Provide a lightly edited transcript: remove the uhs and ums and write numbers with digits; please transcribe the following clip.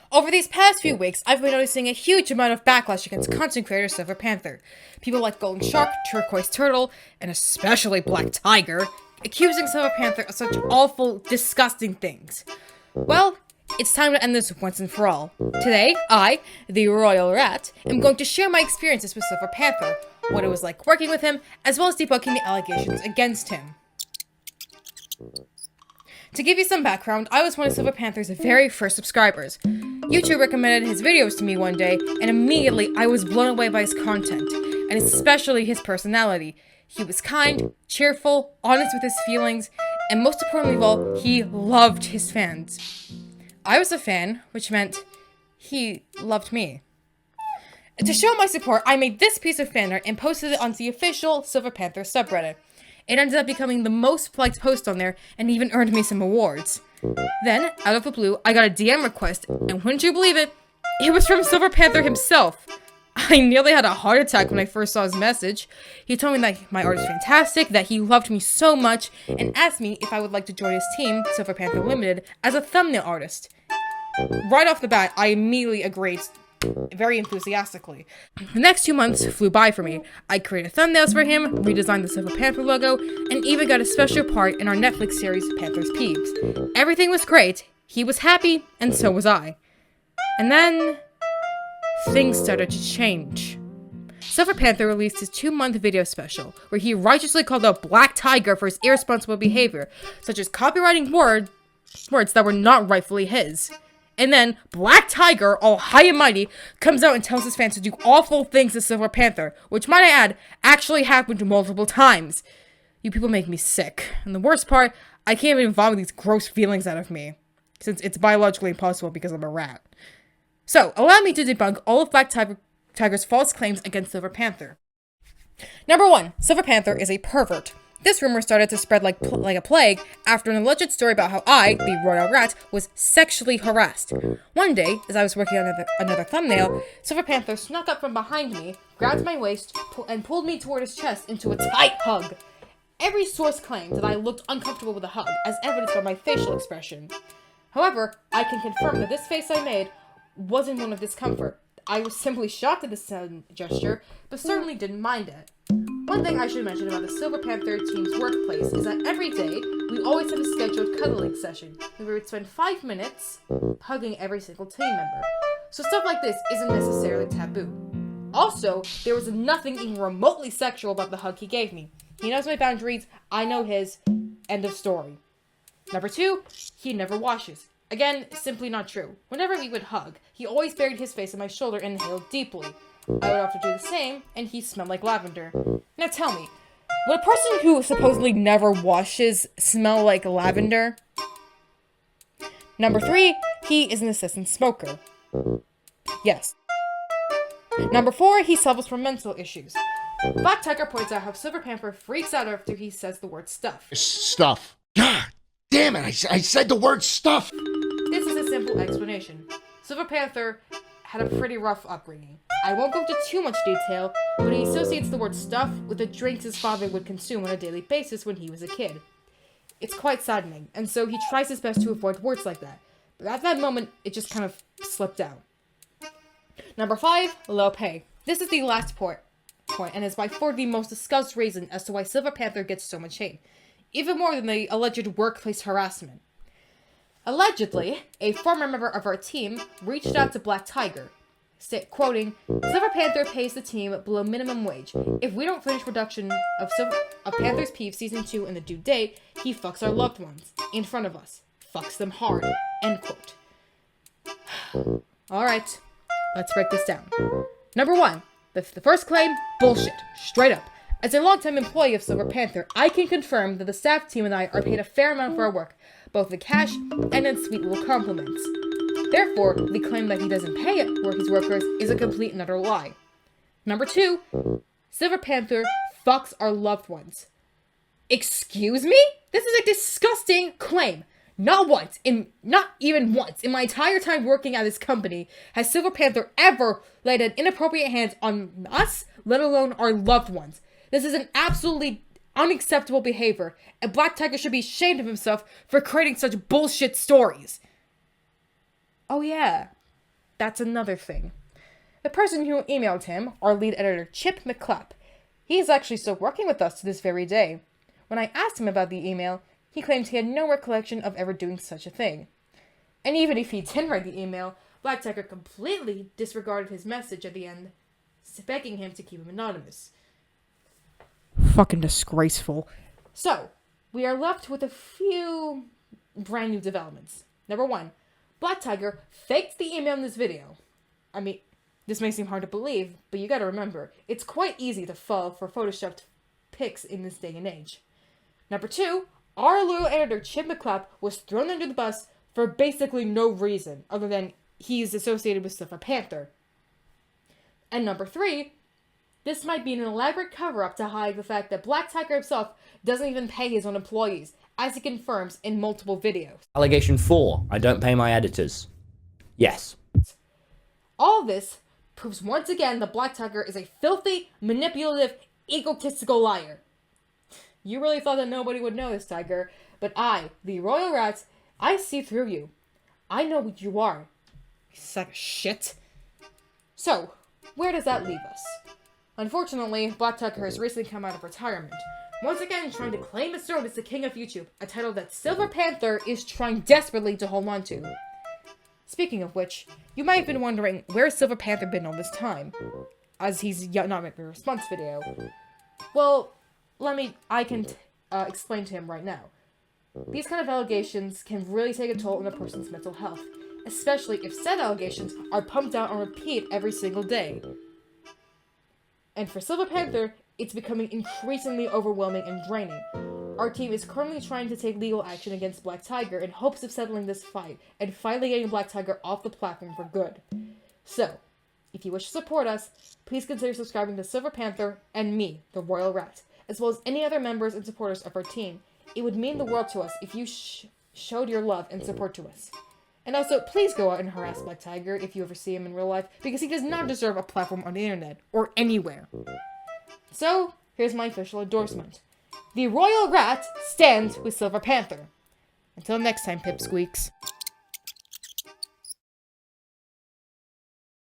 Over these past few weeks, I've been noticing a huge amount of backlash against content creator Silver Panther. People like Golden Shark, Turquoise Turtle, and especially Black Tiger, accusing Silver Panther of such awful, disgusting things. Well, it's time to end this once and for all. Today, I, the Royal Rat, am going to share my experiences with Silver Panther, what it was like working with him, as well as debunking the allegations against him. To give you some background, I was one of Silver Panther's very first subscribers. YouTube recommended his videos to me one day, and immediately I was blown away by his content, and especially his personality. He was kind, cheerful, honest with his feelings, and most importantly of all, he loved his fans. I was a fan, which meant he loved me. To show my support, I made this piece of fan art and posted it on the official Silver Panther subreddit. It ended up becoming the most liked post on there and even earned me some awards. Then, out of the blue, I got a DM request, and wouldn't you believe it? It was from Silver Panther himself. I nearly had a heart attack when I first saw his message. He told me that my art is fantastic, that he loved me so much, and asked me if I would like to join his team, Silver Panther Limited, as a thumbnail artist. Right off the bat, I immediately agreed, very enthusiastically. The next 2 months flew by for me. I created thumbnails for him, redesigned the Silver Panther logo, and even got a special part in our Netflix series, Panther's Peeves. Everything was great, he was happy, and so was I. And then, things started to change. Silver Panther released his 2-month video special, where he righteously called out Black Tiger for his irresponsible behavior, such as copywriting words that were not rightfully his. And then, Black Tiger, all high and mighty, comes out and tells his fans to do awful things to Silver Panther, which, might I add, actually happened multiple times. You people make me sick. And the worst part, I can't even vomit these gross feelings out of me, since it's biologically impossible because I'm a rat. So, allow me to debunk all of Black Tiger's false claims against Silver Panther. Number 1, Silver Panther is a pervert. This rumor started to spread like a plague after an alleged story about how I, the Royal Rat, was sexually harassed. One day, as I was working on another thumbnail, Silver Panther snuck up from behind me, grabbed my waist, and pulled me toward his chest into a tight hug. Every source claimed that I looked uncomfortable with the hug, as evidenced by my facial expression. However, I can confirm that this face I made wasn't one of discomfort. I was simply shocked at this sudden gesture, but certainly didn't mind it. One thing I should mention about the Silver Panther team's workplace is that every day, we always have a scheduled cuddling session, where we would spend 5 minutes hugging every single team member. So stuff like this isn't necessarily taboo. Also, there was nothing even remotely sexual about the hug he gave me. He knows my boundaries, I know his, end of story. Number 2, he never washes. Again, simply not true. Whenever we would hug, he always buried his face on my shoulder and inhaled deeply. I would often do the same, and he smelled like lavender. Now tell me, would a person who supposedly never washes smell like lavender? Number 3, he is an assistant smoker. Yes. Number 4, he suffers from mental issues. Black Tiger points out how Silver Panther freaks out after he says the word stuff. Stuff. God damn it, I said the word stuff! This is a simple explanation. Silver Panther had a pretty rough upbringing. I won't go into too much detail, but he associates the word stuff with the drinks his father would consume on a daily basis when he was a kid. It's quite saddening, and so he tries his best to avoid words like that. But at that moment, it just kind of slipped out. Number 5, low pay. This is the last point, and is by far the most discussed reason as to why Silver Panther gets so much hate. Even more than the alleged workplace harassment. Allegedly, a former member of our team reached out to Black Tiger, quoting, Silver Panther pays the team below minimum wage. If we don't finish production of Panther's Peeves Season 2 in the due date, he fucks our loved ones. In front of us. Fucks them hard. End quote. Alright, let's break this down. Number 1, the first claim, bullshit. Straight up. As a longtime employee of Silver Panther, I can confirm that the staff team and I are paid a fair amount for our work, both in cash and in sweet little compliments. Therefore, the claim that he doesn't pay his workers is a complete and utter lie. Number 2, Silver Panther fucks our loved ones. Excuse me? This is a disgusting claim. Not even once, in my entire time working at this company, has Silver Panther ever laid an inappropriate hand on us, let alone our loved ones. This is an absolutely unacceptable behavior, and Black Tiger should be ashamed of himself for creating such bullshit stories. Oh yeah, that's another thing. The person who emailed him, our lead editor Chip McClap, he is actually still working with us to this very day. When I asked him about the email, he claimed he had no recollection of ever doing such a thing. And even if he did write the email, Black Tiger completely disregarded his message at the end, begging him to keep him anonymous. Fucking disgraceful. So, we are left with a few brand new developments. Number 1, Black Tiger faked the email in this video. I mean, this may seem hard to believe, but you gotta remember, it's quite easy to fall for photoshopped pics in this day and age. Number 2, our loyal editor Chip McClap was thrown under the bus for basically no reason, other than he's associated with stuff of Panther. And number 3, this might be an elaborate cover-up to hide the fact that Black Tiger himself doesn't even pay his own employees, as he confirms in multiple videos. Allegation 4, I don't pay my editors. Yes. All this proves once again that Black Tiger is a filthy, manipulative, egotistical liar. You really thought that nobody would know this, Tiger, but I, the Royal Rat, I see through you. I know what you are. You sack of shit. So, where does that leave us? Unfortunately, Black Tiger has recently come out of retirement, once again trying to claim his throne as the king of YouTube, a title that Silver Panther is trying desperately to hold on to. Speaking of which, you might have been wondering where's Silver Panther been all this time, as he's not making a response video. Well, I can explain to him right now. These kind of allegations can really take a toll on a person's mental health, especially if said allegations are pumped out on repeat every single day. And for Silver Panther, it's becoming increasingly overwhelming and draining. Our team is currently trying to take legal action against Black Tiger in hopes of settling this fight and finally getting Black Tiger off the platform for good. So, if you wish to support us, please consider subscribing to Silver Panther and me, the Royal Rat, as well as any other members and supporters of our team. It would mean the world to us if you showed your love and support to us. And also, please go out and harass Black Tiger if you ever see him in real life, because he does not deserve a platform on the internet, or anywhere. So, here's my official endorsement. The Royal Rat stands with Silver Panther. Until next time, Pipsqueaks.